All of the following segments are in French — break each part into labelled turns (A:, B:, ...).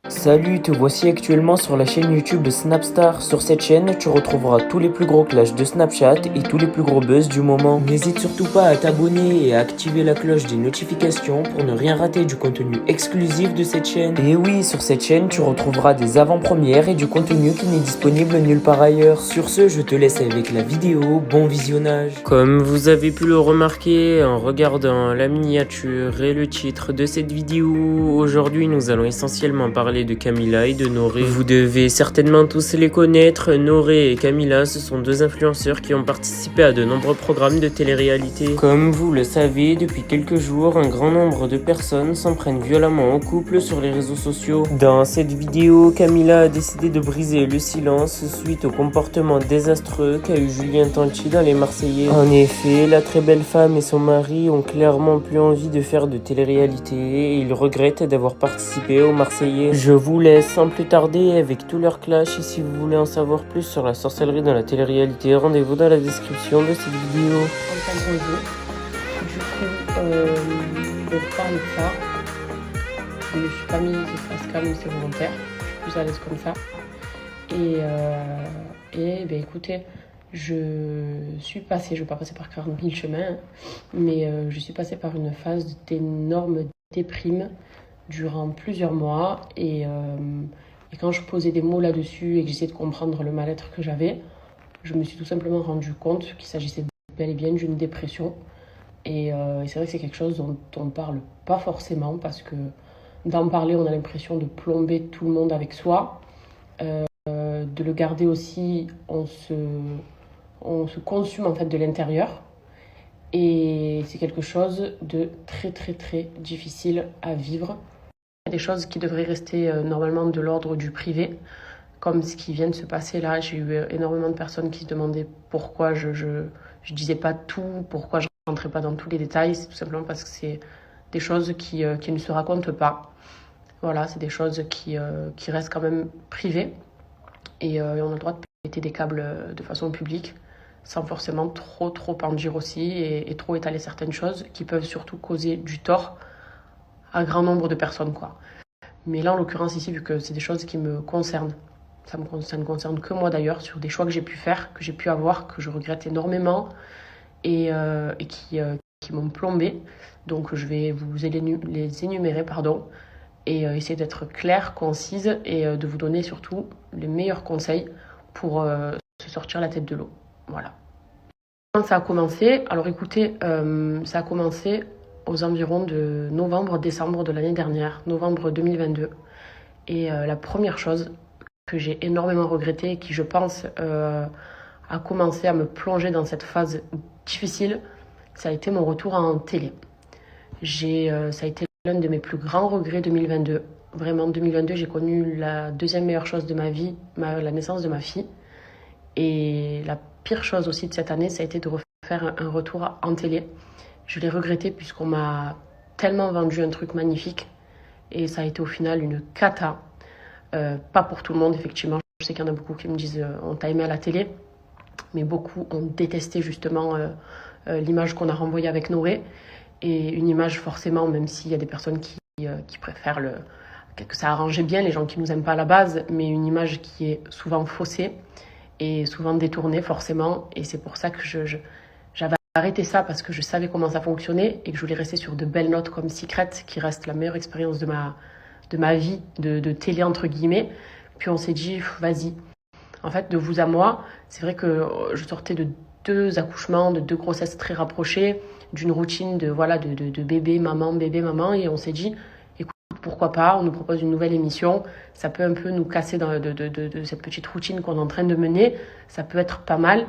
A: Salut, te voici actuellement sur la chaîne YouTube de Snapstar. Sur cette chaîne, tu retrouveras tous les plus gros clashs de Snapchat et tous les plus gros buzz du moment. N'hésite surtout pas à t'abonner et à activer la cloche des notifications pour ne rien rater du contenu exclusif de cette chaîne. Et oui, sur cette chaîne, tu retrouveras des avant-premières et du contenu qui n'est disponible nulle part ailleurs. Sur ce, je te laisse avec la vidéo. Bon visionnage. Comme vous avez pu le remarquer en regardant la miniature et le titre de cette vidéo, aujourd'hui nous allons essentiellement parler de Camila et de Noré. Vous devez certainement tous les connaître. Noré et Camila, ce sont deux influenceurs qui ont participé à de nombreux programmes de télé-réalité. Comme vous le savez, depuis quelques jours, un grand nombre de personnes s'en prennent violemment au couple sur les réseaux sociaux. Dans cette vidéo, Camila a décidé de briser le silence suite au comportement désastreux qu'a eu Julien Tanti dans Les Marseillais. En effet, la très belle femme et son mari ont clairement plus envie de faire de télé-réalité et ils regrettent d'avoir participé aux Marseillais. Je vous laisse sans plus tarder avec tout leur clash et si vous voulez en savoir plus sur la sorcellerie dans la télé-réalité, rendez-vous dans la description de cette vidéo.
B: Entendre du coup, de parler de ça, je me suis pas mis espace calme, c'est volontaire, je suis plus à l'aise comme ça. Et ben écoutez, je suis passée, je ne vais pas passer par 40 000 chemins, hein, mais je suis passée par une phase d'énorme déprime durant plusieurs mois. Et quand je posais des mots là-dessus et que j'essayais de comprendre le mal-être que j'avais, je me suis tout simplement rendu compte qu'il s'agissait bel et bien d'une dépression. Et c'est vrai que c'est quelque chose dont on ne parle pas forcément parce que d'en parler, on a l'impression de plomber tout le monde avec soi. De le garder aussi, on se consume en fait de l'intérieur. Et c'est quelque chose de très très très difficile à vivre. Il y a des choses qui devraient rester normalement de l'ordre du privé, comme ce qui vient de se passer là. J'ai eu énormément de personnes qui se demandaient pourquoi je disais pas tout, pourquoi je rentrais pas dans tous les détails. C'est tout simplement parce que c'est des choses qui ne se racontent pas. Voilà, c'est des choses qui restent quand même privées. Et on a le droit de péter des câbles de façon publique, sans forcément trop en dire aussi et trop étaler certaines choses qui peuvent surtout causer du tort à un grand nombre de personnes, quoi. Mais là, en l'occurrence, ici, vu que c'est des choses qui me concernent, ça ne concerne que moi d'ailleurs, sur des choix que j'ai pu faire, que j'ai pu avoir, que je regrette énormément et qui m'ont plombé. Donc, je vais vous les énumérer, et essayer d'être claire, concise et de vous donner surtout les meilleurs conseils pour se sortir la tête de l'eau. Voilà. Quand ça a commencé, alors écoutez, ça a commencé aux environs de novembre-décembre de l'année dernière, novembre 2022. Et la première chose que j'ai énormément regrettée et qui, je pense, a commencé à me plonger dans cette phase difficile, ça a été mon retour en télé. Ça a été l'un de mes plus grands regrets 2022. Vraiment, 2022, j'ai connu la deuxième meilleure chose de ma vie, la naissance de ma fille. Et la pire chose aussi de cette année, ça a été de refaire un retour en télé. Je l'ai regretté puisqu'on m'a tellement vendu un truc magnifique. Et ça a été au final une cata. Pas pour tout le monde, effectivement. Je sais qu'il y en a beaucoup qui me disent on t'a aimé à la télé. Mais beaucoup ont détesté justement l'image qu'on a renvoyée avec Noré. Et une image forcément, même s'il y a des personnes qui préfèrent que ça arrangeait bien les gens qui nous aiment pas à la base, mais une image qui est souvent faussée et souvent détournée forcément. Et c'est pour ça que j'avais arrêté ça parce que je savais comment ça fonctionnait et que je voulais rester sur de belles notes comme Secret, qui reste la meilleure expérience de ma vie de télé entre guillemets. Puis on s'est dit, vas-y. En fait, de vous à moi, c'est vrai que je sortais de 2 accouchements, de 2 grossesses très rapprochées, d'une routine de bébé, maman, et on s'est dit, écoute, pourquoi pas, on nous propose une nouvelle émission, ça peut un peu nous casser de cette petite routine qu'on est en train de mener, ça peut être pas mal,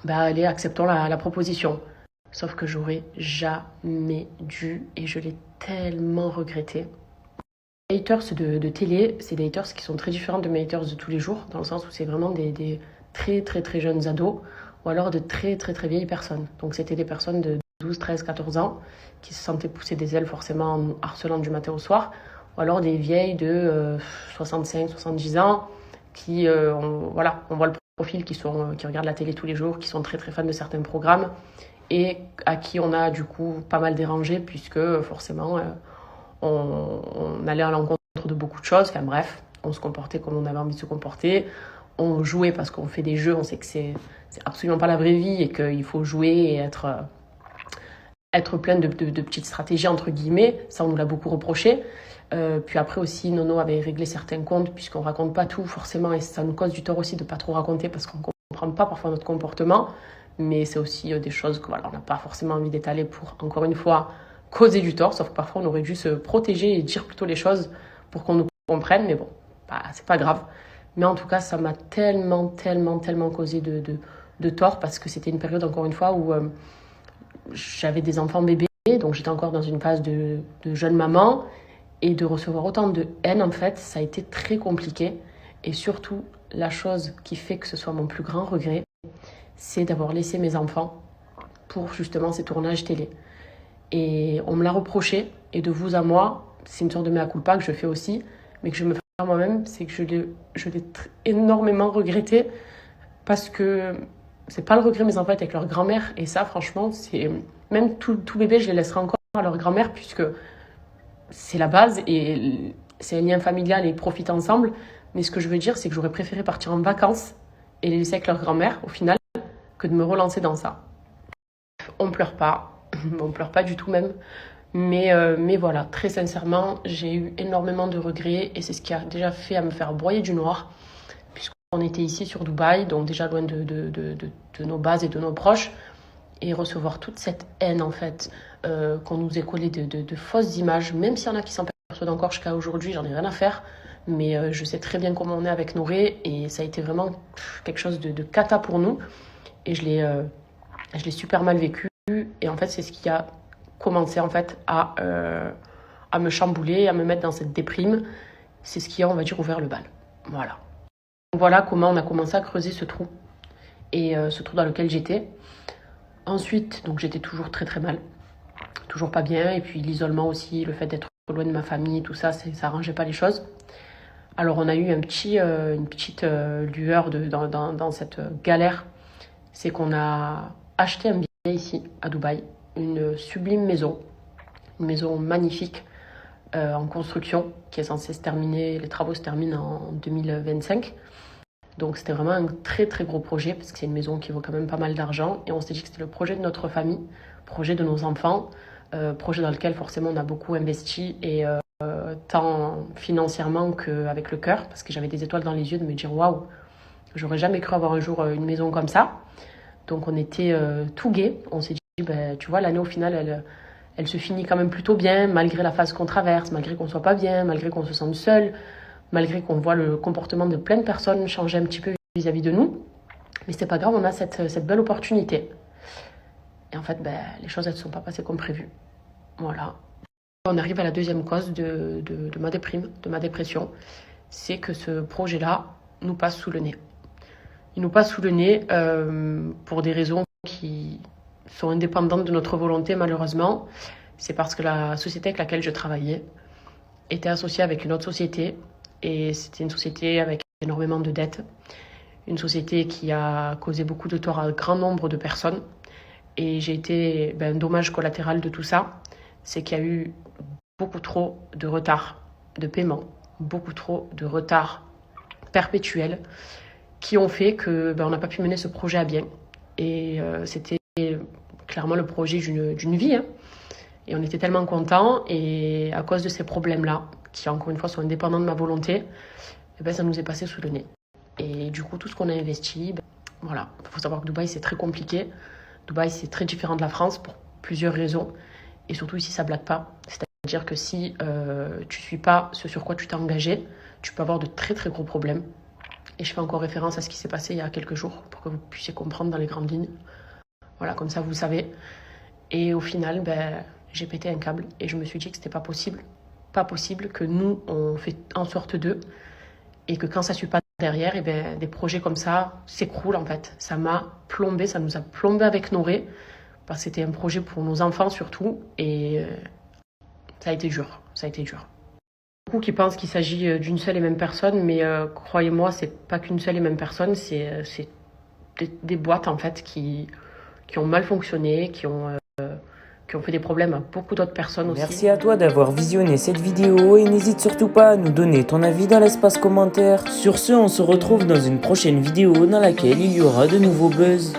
B: bah allez, acceptons la proposition. Sauf que j'aurais jamais dû, et je l'ai tellement regretté. Les haters de télé, c'est des haters qui sont très différents de mes haters de tous les jours, dans le sens où c'est vraiment des très très très jeunes ados, ou alors de très très très vieilles personnes. Donc c'était des personnes de 12, 13, 14 ans qui se sentaient pousser des ailes forcément en harcelant du matin au soir, ou alors des vieilles de 65, 70 ans qui, on voit le profil, qui regardent la télé tous les jours, qui sont très très fans de certains programmes et à qui on a du coup pas mal dérangé puisque forcément on allait à l'encontre de beaucoup de choses. Enfin bref, on se comportait comme on avait envie de se comporter. On jouait parce qu'on fait des jeux, on sait que c'est absolument pas la vraie vie et qu'il faut jouer et être plein de petites stratégies, entre guillemets. Ça, on nous l'a beaucoup reproché. Puis après aussi, Nono avait réglé certains comptes puisqu'on raconte pas tout forcément et ça nous cause du tort aussi de pas trop raconter parce qu'on comprend pas parfois notre comportement. Mais c'est aussi des choses que voilà, on n'a pas forcément envie d'étaler pour, encore une fois, causer du tort. Sauf que parfois, on aurait dû se protéger et dire plutôt les choses pour qu'on nous comprenne. Mais bon, c'est pas grave. Mais en tout cas, ça m'a tellement causé de tort parce que c'était une période, encore une fois, où j'avais des enfants bébés. Donc j'étais encore dans une phase de jeune maman. Et de recevoir autant de haine, en fait, ça a été très compliqué. Et surtout, la chose qui fait que ce soit mon plus grand regret, c'est d'avoir laissé mes enfants pour justement ces tournages télé. Et on me l'a reproché, et de vous à moi, c'est une sorte de mea culpa que je fais aussi, mais que je me fais à moi-même, c'est que je l'ai énormément regretté, parce que c'est pas le regret de mes enfants avec leur grand-mère, et ça, franchement, c'est même tout bébé, je les laisserai encore à leur grand-mère, puisque c'est la base, et c'est un lien familial, et ils profitent ensemble. Mais ce que je veux dire, c'est que j'aurais préféré partir en vacances et les laisser avec leur grand-mère, au final, que de me relancer dans ça. On pleure pas du tout même, mais voilà, très sincèrement, j'ai eu énormément de regrets et c'est ce qui a déjà fait à me faire broyer du noir, puisqu'on était ici sur Dubaï, donc déjà loin de nos bases et de nos proches, et recevoir toute cette haine en fait, qu'on nous ait collé de fausses images, même s'il y en a qui s'en persuadent encore jusqu'à aujourd'hui, j'en ai rien à faire. Mais je sais très bien comment on est avec Nouré et ça a été vraiment quelque chose de cata pour nous. Et je l'ai super mal vécu. Et en fait, c'est ce qui a commencé en fait à me chambouler, à me mettre dans cette déprime. C'est ce qui a, on va dire, ouvert le bal. Voilà. Donc voilà comment on a commencé à creuser ce trou. Et ce trou dans lequel j'étais. Ensuite, donc j'étais toujours très mal. Toujours pas bien. Et puis l'isolement aussi, le fait d'être loin de ma famille, tout ça, ça arrangeait pas les choses. Alors on a eu une petite lueur dans cette galère. C'est qu'on a acheté un bien ici à Dubaï, une sublime maison, une maison magnifique en construction qui est censée se terminer, les travaux se terminent en 2025. Donc c'était vraiment un très gros projet parce que c'est une maison qui vaut quand même pas mal d'argent et on s'est dit que c'était le projet de notre famille, projet de nos enfants, projet dans lequel forcément on a beaucoup investi et tant financièrement qu'avec le cœur, parce que j'avais des étoiles dans les yeux de me dire waouh, j'aurais jamais cru avoir un jour une maison comme ça. Donc on était tout gai, on s'est dit tu vois, l'année au final elle se finit quand même plutôt bien, malgré la phase qu'on traverse, malgré qu'on soit pas bien, malgré qu'on se sente seul, malgré qu'on voit le comportement de plein de personnes changer un petit peu vis-à-vis de nous. Mais c'est pas grave, on a cette belle opportunité. Et en fait, les choses elles ne sont pas passées comme prévu. Voilà. On arrive à la deuxième cause de ma déprime, de ma dépression, c'est que ce projet-là nous passe sous le nez. Il nous passe sous le nez pour des raisons qui sont indépendantes de notre volonté, malheureusement. C'est parce que la société avec laquelle je travaillais était associée avec une autre société, et c'était une société avec énormément de dettes, une société qui a causé beaucoup de tort à un grand nombre de personnes, et j'ai été un dommage collatéral de tout ça, c'est qu'il y a eu beaucoup trop de retard de paiement, beaucoup trop de retard perpétuel qui ont fait que on n'a pas pu mener ce projet à bien. Et c'était clairement le projet d'une vie. Hein. Et on était tellement contents. Et à cause de ces problèmes-là, qui encore une fois sont indépendants de ma volonté, ça nous est passé sous le nez. Et du coup, tout ce qu'on a investi, voilà. Il faut savoir que Dubaï, c'est très compliqué. Dubaï, c'est très différent de la France pour plusieurs raisons. Et surtout ici, ça blague pas. C'est-à-dire que si tu suis pas ce sur quoi tu t'es engagé, tu peux avoir de très gros problèmes. Et je fais encore référence à ce qui s'est passé il y a quelques jours pour que vous puissiez comprendre dans les grandes lignes. Voilà, comme ça vous le savez. Et au final, j'ai pété un câble et je me suis dit que c'était pas possible. Pas possible que nous, on fait en sorte d'eux et que quand ça ne suit pas derrière, des projets comme ça s'écroulent en fait. Ça m'a plombé, ça nous a plombé avec Noré parce que c'était un projet pour nos enfants surtout et ça a été dur, Beaucoup qui pensent qu'il s'agit d'une seule et même personne, mais croyez-moi, c'est pas qu'une seule et même personne, c'est des boîtes en fait qui ont mal fonctionné, qui ont qui ont fait des problèmes à beaucoup d'autres personnes aussi.
A: Merci à toi d'avoir visionné cette vidéo et n'hésite surtout pas à nous donner ton avis dans l'espace commentaire. Sur ce, on se retrouve dans une prochaine vidéo dans laquelle il y aura de nouveaux buzz.